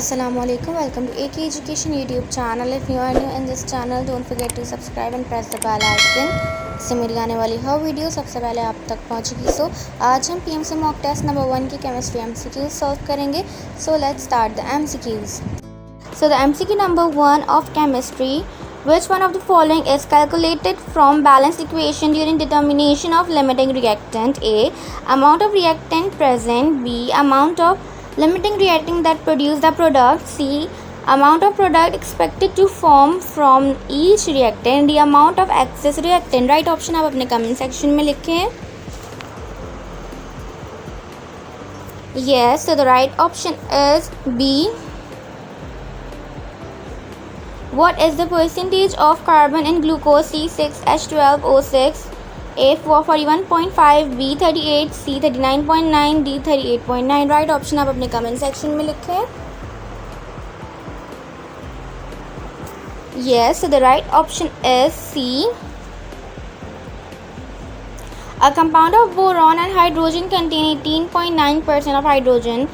Assalamualaikum. Welcome to AK Education YouTube channel. If you are new in this channel, don't forget to subscribe and press the bell icon. इससे मेरी आने वाली हर video सबसे पहले आप तक पहुंचेगी। आज हम PMC मॉक टेस्ट नंबर 1 की केमिस्ट्री MCQs सॉल्व करेंगे। Let's start the MCQs. The MCQ number 1 of chemistry. Which one of the following is calculated from balanced equation during determination of limiting reactant? A. Amount of reactant present. B. Amount of limiting reactant that produce the product. C. Amount of product expected to form from each reactant. D. Amount of excess reactant. Right option आप अपने comment section में लिखें. Yes, so the right option is B. What is the percentage of carbon in glucose? C6H12O6. A 41.5, B 38, C 39.9, D 38.9. Right option आप अपने comment section में लिखें. Yes, so the right option is C. A compound of boron and hydrogen contain 18.9% of hydrogen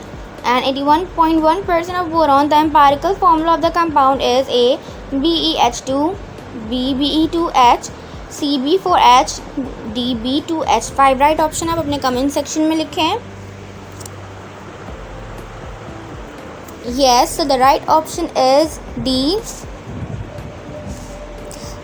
and 81.1% of boron. The empirical formula of the compound is A. BeH2, B Be2H, C B4H, D B2H5. Right option आप अपने comment section में लिखें. Yes, so the right option is D.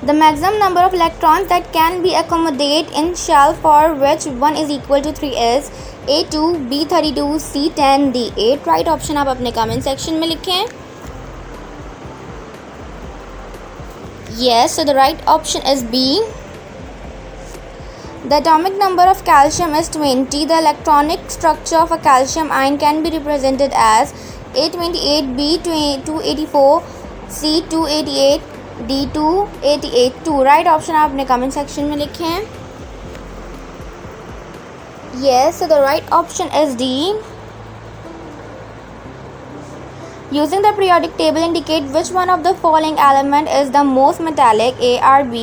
The maximum number of electrons that can be accommodated in shell for which one is equal to 3 is A2, B32, C10, D8. Right option आप अपने comment section में लिखें. Yes, so the right option is B. The atomic number of calcium is 20. The electronic structure of a calcium ion can be represented as A28, B284, C288, D288. 2. Right option आप अपने comment section में लिखें. Yes, so the right option is D. Using the periodic table, indicate which one of the following element is the most metallic. A Rb,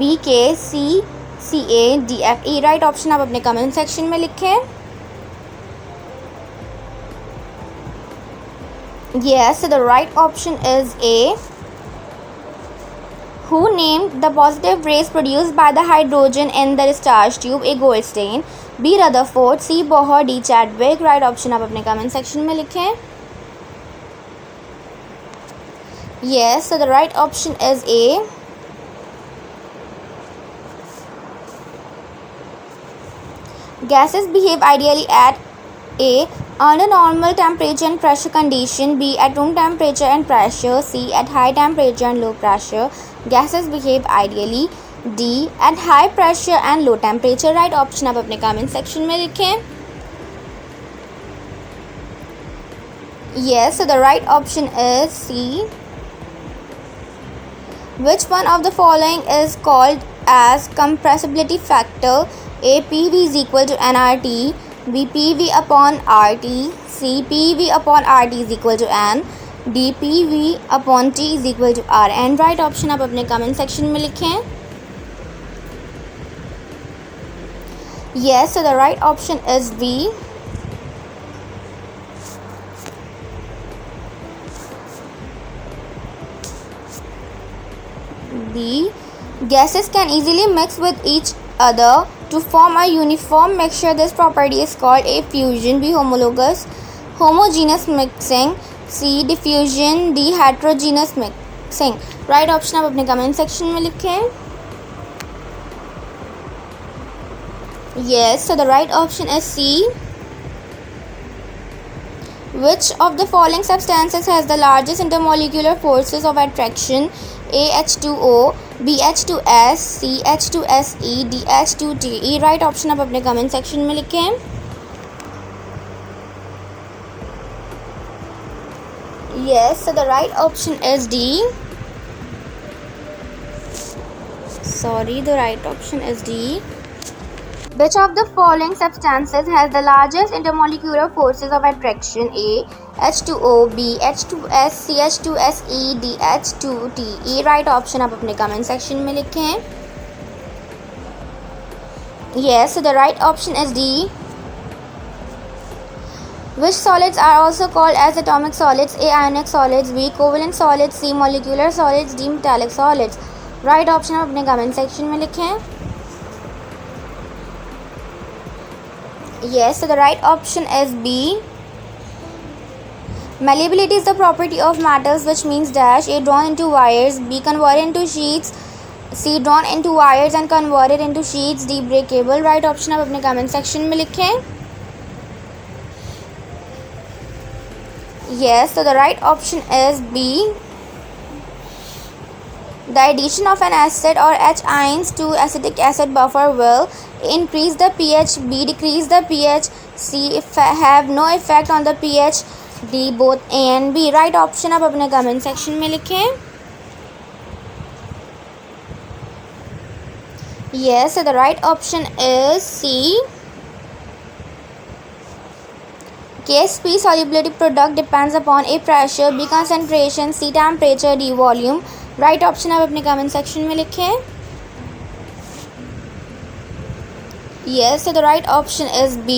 B K, C Ca, D Fe. Right option आप अपने comment section में लिखें. Yes, so the right option is A. Who named the positive rays produced by the hydrogen in the discharge tube? A. Goldstein, B. Rutherford, C. Bohr, D. Chadwick. Right option आप अपने comment section में लिखें. Yes, so the right option is A. Gases behave ideally at A. Under normal temperature and pressure condition. B. At room temperature and pressure. C. At high temperature and low pressure. Gases behave ideally. D. At high pressure and low temperature. Right option आप अपने comment section में लिखें. Yes, so the right option is C. Which one of the following is called as compressibility factor? A. PV is equal to nRT, B. PV upon RT, C. PV upon RT is equal to N, D. PV upon T is equal to Rn. Right option आप अपने comment section में लिखें. Yes, so the right option is B. B. Gases can easily mix with each other to form a uniform mixture. This property is called A. Fusion, B. Homogeneous mixing, C. Diffusion, D. Heterogeneous mixing. Right option आप अपने comment section में लिखें. Yes, so the right option is C. Which of the following substances has the largest intermolecular forces of attraction? A. H2O, B. H2S, C. H2SE, D. H2TE. Right option आप अपने comment section में लिखें. Yes, so the right option is D. The right option is D. Which of the following substances has the largest intermolecular forces of attraction? A. H2O, B. H2S, C. H2SE, D. H2TE. Right option आप अपने comment section में लिखें. Yes, so the right option is D. Which solids are also called as atomic solids? A. Ionic solids, B. Covalent solids, C. Molecular solids, D. Metallic solids. Right option आप अपने comment section में लिखें. Yes, so the right option is B. Malleability is the property of metals, which means dash. A. Drawn into wires, B. Converted into sheets, C. Drawn into wires and converted into sheets, D. Breakable. Right option आप अपने comment section में लिखें. Yes, so the right option is B. The addition of an acid or H ions to acetic acid buffer will increase the pH, B. Decrease the pH, C. Have no effect on the pH, D. Both A and B. Right option आप अपने comment section में लिखें. Yes, so the right option is C. KSP solubility product depends upon A. pressure, B. concentration, C. temperature, D. volume. Right option आप अपने comment section में लिखें. Yes, so the right option is B.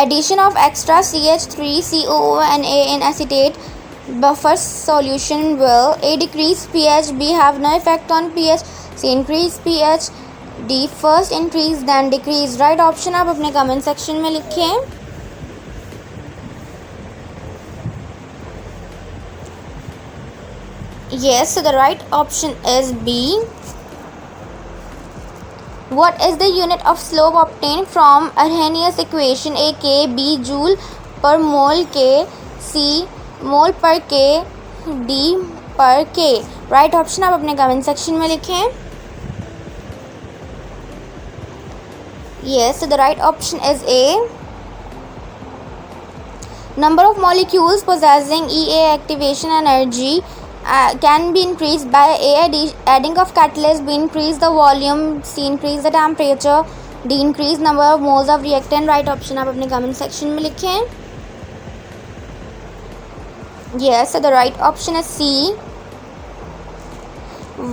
Addition of extra CH3COONA in acetate buffer solution will A. decrease pH, B. have no effect on pH, C. increase pH, D. first increase then decrease. Right option आप अपने comment section में लिखें. Yes, so the right option is B. What is the unit of slope obtained from Arrhenius equation? A. K, B. joule per mole, K, C. mole per K, D. per K. Right option आप अपने comment section में लिखें. Yes, so the right option is A. Number of molecules possessing EA activation energy can be increased by A. adding of catalyst, B. increase the volume, C. increase the temperature, D. increase number of moles of reactant. Right option आप अपने comment section में लिखें. Yes, so the right option is C.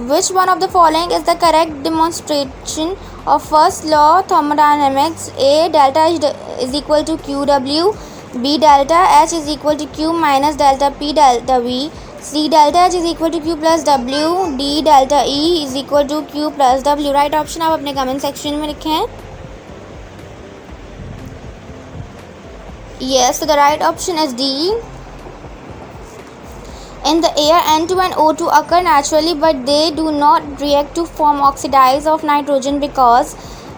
Which one of the following is the correct demonstration of first law thermodynamics? A. delta H is equal to QW, B. delta H is equal to Q minus delta P delta V, C. delta H is equal to Q plus W, D. delta E is equal to Q plus W. Right option आप अपने comment section में लिखें. Yes, so the right option is D. In the air, N2 and O2 occur naturally, but they do not react to form oxides of nitrogen because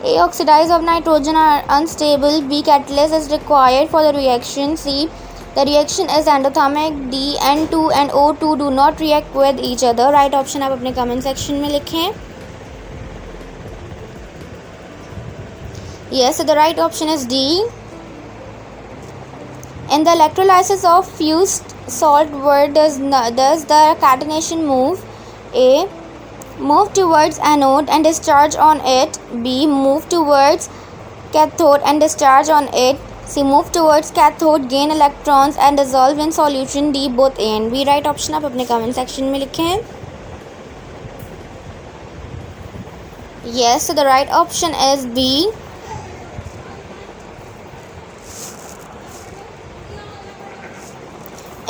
A. oxides of nitrogen are unstable, B. catalyst is required for the reaction, C. the reaction is endothermic, D. N2 and O2 do not react with each other. Right option आप अपने comment section में लिखें. Yes, so the right option is D. In the electrolysis of fused salt, where does the catenation move? A. move towards anode and discharge on it, B. move towards cathode and discharge on it, C. move towards cathode, gain electrons and dissolve in solution, D. both A and B. Right option आप अपने comment section में लिखें. Yes, so the right option is B.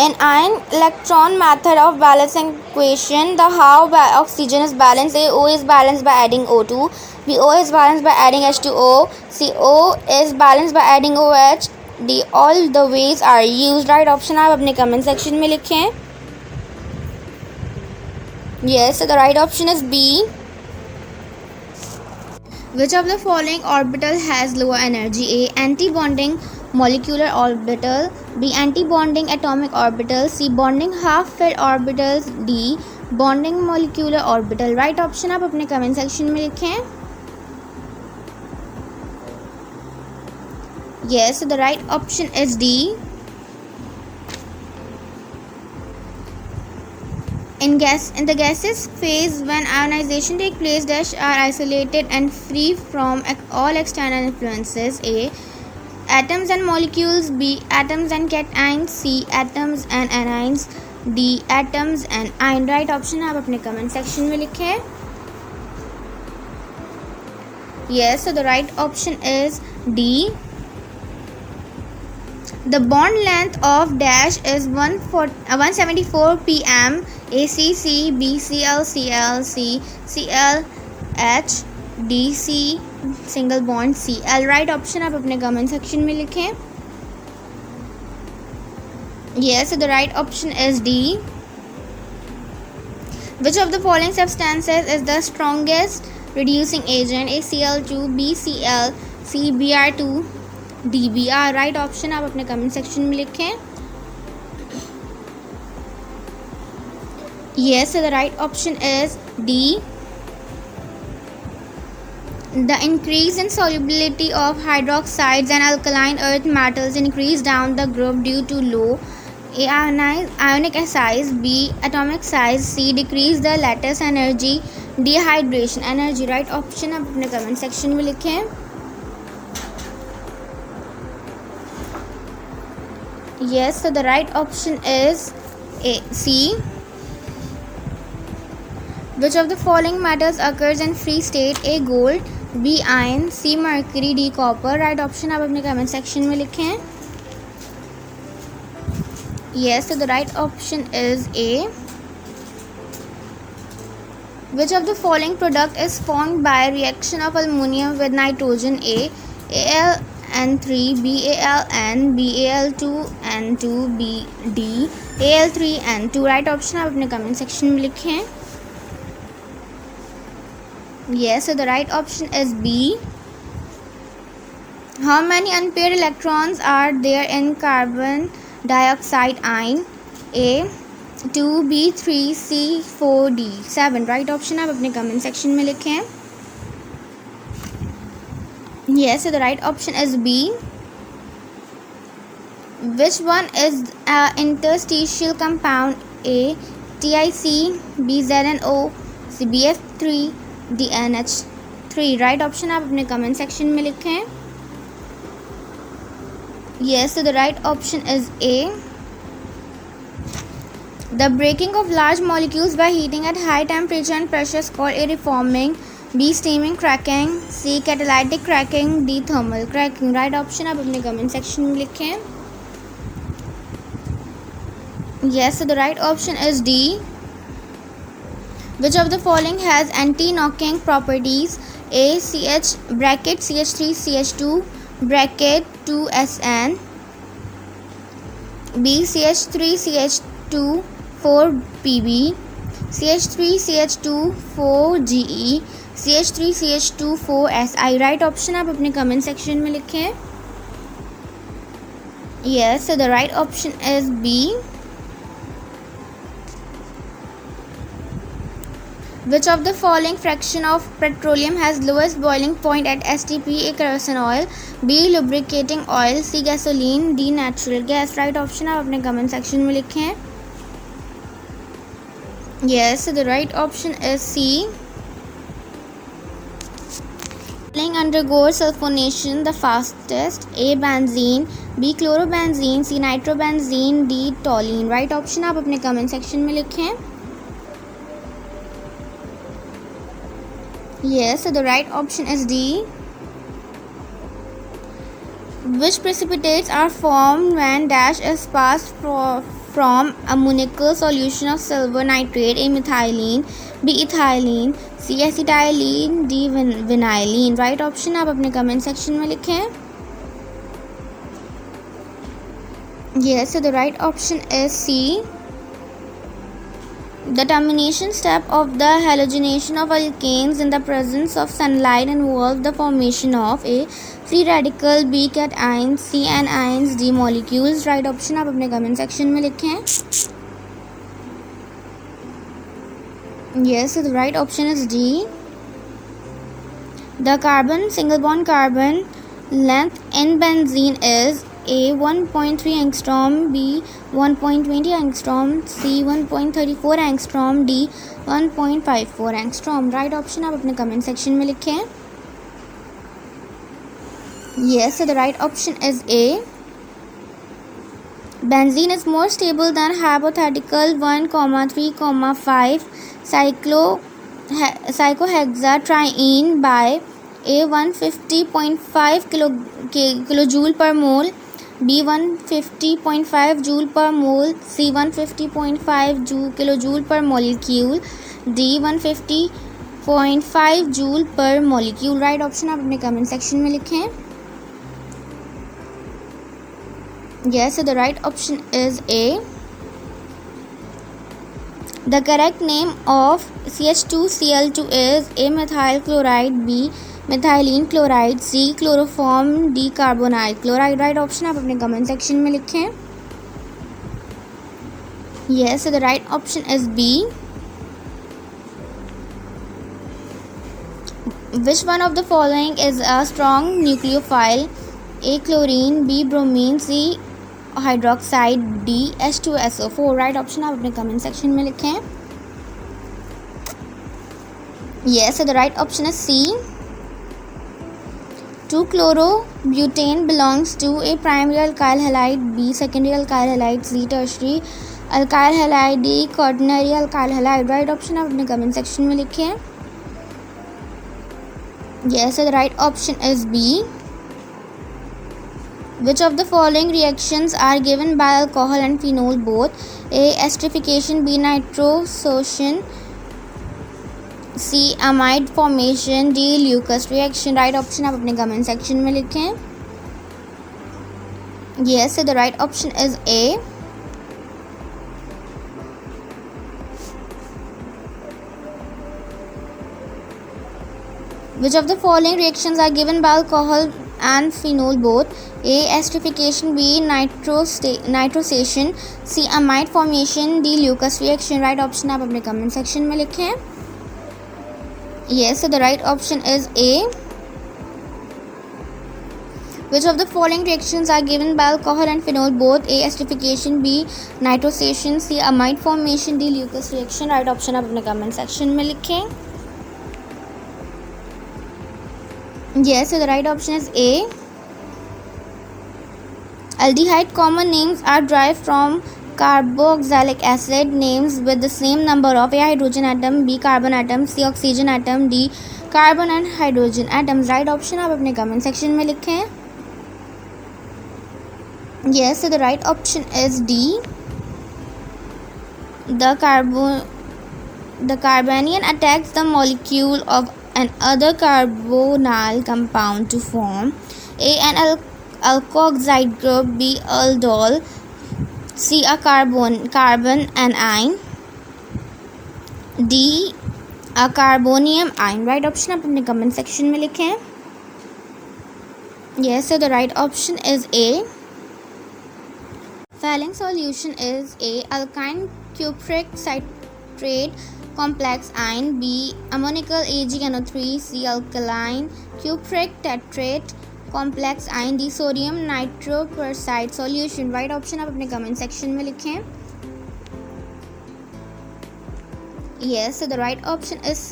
In ion electron method of balancing equation, the how oxygen is balanced. A. O is balanced by adding O2, B. O is balanced by adding H2O, C. O is balanced by adding OH, D. all the ways are used. Right option आप अपने comment section में लिखें. Yes, so the right option is B. Which of the following orbital has lower energy? A. anti-bonding molecular orbital, B. anti-bonding atomic orbital, C. bonding half-filled orbitals, D. bonding molecular orbital. Right option आप अपने comment section में लिखें. Yes, so the right option is D. In the gaseous phase, when ionization takes place, dash are isolated and free from all external influences. A. atoms and molecules, B. atoms and cations, C. atoms and anions, D. atoms and ion. Right option आप अपने comment section में लिखें. Yes, so the right option is D. The bond length of dash is 174 pm. ACC, BCl, ClC, ClH, DC, single bond Cl. Right option आप अपने comment section में लिखें. Yes, so the right option is D. Which of the following substances is the strongest reducing agent? ACl2, BCl, CBr2, DBr. Right option आप अपने comment section में लिखें. Yes, so the right option is D. The increase in solubility of hydroxides and alkaline earth metals increase down the group due to low ionic size, B atomic size, C decrease the lattice energy, D hydration energy. Right option आप अपने comment section में लिखें. Yes, so the right option is C. Which of the following metals occurs in free state? A gold, B iron, C mercury, D copper. Right option आप अपने comment section में लिखें. Yes, so the right option is A. Which of the following product is formed by reaction of aluminum with nitrogen? A Al(N)3, BAlN, BAl2N2, D Al3N2. Right option आप अपने comment section में लिखें. Yes, so the right option is B. How many unpaired electrons are there in carbon dioxide ion? A 2, B 3, C 4, D 7. Right option आप अपने comment section में लिखें. Yes, so the right option is B. Which one is an interstitial compound? A TiC, B ZnO, C BF3, D NH3. Right option आप अपने comment section में लिखें. Yes, so the right option is A. The breaking of large molecules by heating at high temperature and pressure is called A reforming, B steaming cracking, C catalytic cracking, D thermal cracking. Right option आप अपने comment section में लिखें. Yes, so the right option is D. Which of the following has anti-knocking properties? A CH bracket CH3 CH2 bracket 2SN, B CH3 CH2 4PB, CH3 CH2 4GE, CH3 CH2 4SI. Right option आप अपने comment section में लिखें. Yes, so the right option is B. Which of the following fraction of petroleum has lowest boiling point at STP? A kerosene oil, B lubricating oil, C gasoline, D natural gas. Right option आप अपने comment section में लिखें. Yes, so the right option is C. Undergoes sulfonation the fastest? A benzene, B chlorobenzene, C nitrobenzene, D toluene. Right option आप अपने comment section में लिखें. Yes, so the right option is D. Which precipitates are formed when dash is passed from ammoniacal solution of silver nitrate? A methylene, B ethylene, C acetylene, D vinylene. Right option आप अपने comment section में लिखें. Yes, so the right option is C. The termination step of the halogenation of alkanes in the presence of sunlight involves the formation of A free radical, B cations, C anions, D molecules. Right option आप अपने comment section में लिखें. Yes, so the right option is D. The carbon single bond carbon length in benzene is A 1.3 angstrom, B 1.20 angstrom, C 1.34 angstrom, D 1.54 angstrom. Right option आप अपने comment section में लिखें. Yes, so the right option is A. Benzene is more stable than hypothetical 1,3,5 cyclohexatriene by A 150.5 kilo joule पर मोल, B 150.5 joule पर मोल, C 150.5 kilo joule पर molecule, D 150.5 joule पर molecule. Right option आप अपने comment section में लिखें। Yes, so the right option is A. The correct name of CH2Cl2 is A methyl chloride, B methylene chloride, C chloroform, D carbonyl chloride। Right option आप अपने comment section में लिखें। Yes, so the right option is B. Which one of the following is a strong nucleophile? A chlorine, B bromine, C hydroxide, D H2SO4। Right option आप अपने comment section में लिखें। Yes, so the right option is C. 2-chlorobutane belongs to A primary alkyl halide, B secondary alkyl halide, C tertiary alkyl halide, D quaternary alkyl halide। Right option आप अपने comment section में लिखें। Yes, so the right option is B. Which of the following reactions are given by alcohol and phenol both? A esterification, B nitrosation, C amide formation, D Lucas reaction। Right option आप अपने comment section में लिखें। Yes, so the right option is A. Which of the following reactions are given by alcohol and phenol both? A esterification, B nitrosation, C amide formation, D Lucas reaction। Right option आप अपने comment section में लिखें। Yes, so the right option is A. Which of the following reactions are given by alcohol and phenol both? A esterification, B nitrosation, C amide formation, D Lucas reaction। Right option आप अपने comment section में लिखें। Yes, so the right option is A. Aldehyde common names are derived from carboxylic acid names with the same number of A hydrogen atom, B carbon atom, C oxygen atom, D carbon and hydrogen atoms। Right option आप अपने comment section में लिखें। Yes, so the right option is D. The carbanion attacks the molecule of another carbonyl compound to form A an alkoxide group, B aldol, C a carbon anion, D a carbonium ion। Right option आप अपने comment section में लिखें। Yes, so the right option is A. Following solution is A alkyne cupric citrate complex ion, B ammonical AgNO3, C alkaline cupric tetrate complex ion, D sodium nitroprusside solution। Right option आप अपने comment section में लिखें। Yes, so the right option is C.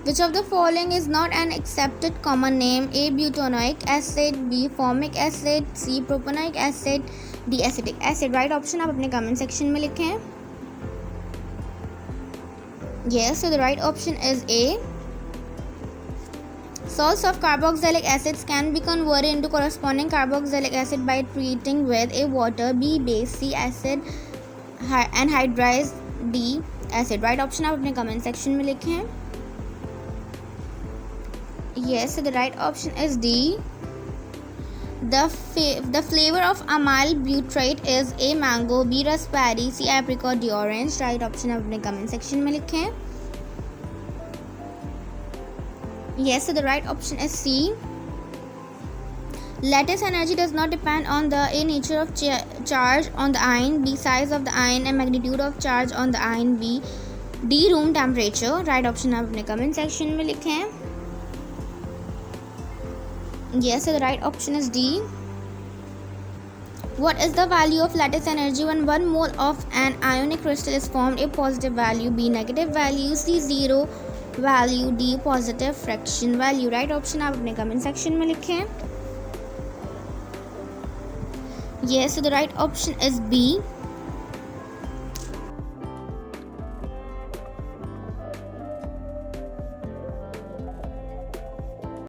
Which of the following is not an accepted common name? A butanoic acid, B formic acid, C propanoic acid, D acetic acid। Right option आप अपने comment section में लिखें। Yes, so the right option is A. Salts of carboxylic acids can be converted into corresponding carboxylic acid by treating with A water, B base, C acid anhydrous, D acid। Right option आप अपने comment section में लिखें। Yes, so the right option is D. The flavor of amyl butyrate is A mango, B raspberry, C apricot, D orange। Right option आप अपने comment section में लिखें। Yes, so the right option is C. Lattice energy does not depend on the A nature of charge on the ion, B size of the ion and magnitude of charge on the ion, D room temperature। Right option आप अपने comment section में लिखें। Yes, so the right option is D. What is the value of lattice energy when 1 mole of an ionic crystal is formed? A positive value, B negative value, C zero value, D positive fraction value। Right option आप अपने comment section में लिखें। Yes, so the right option is B.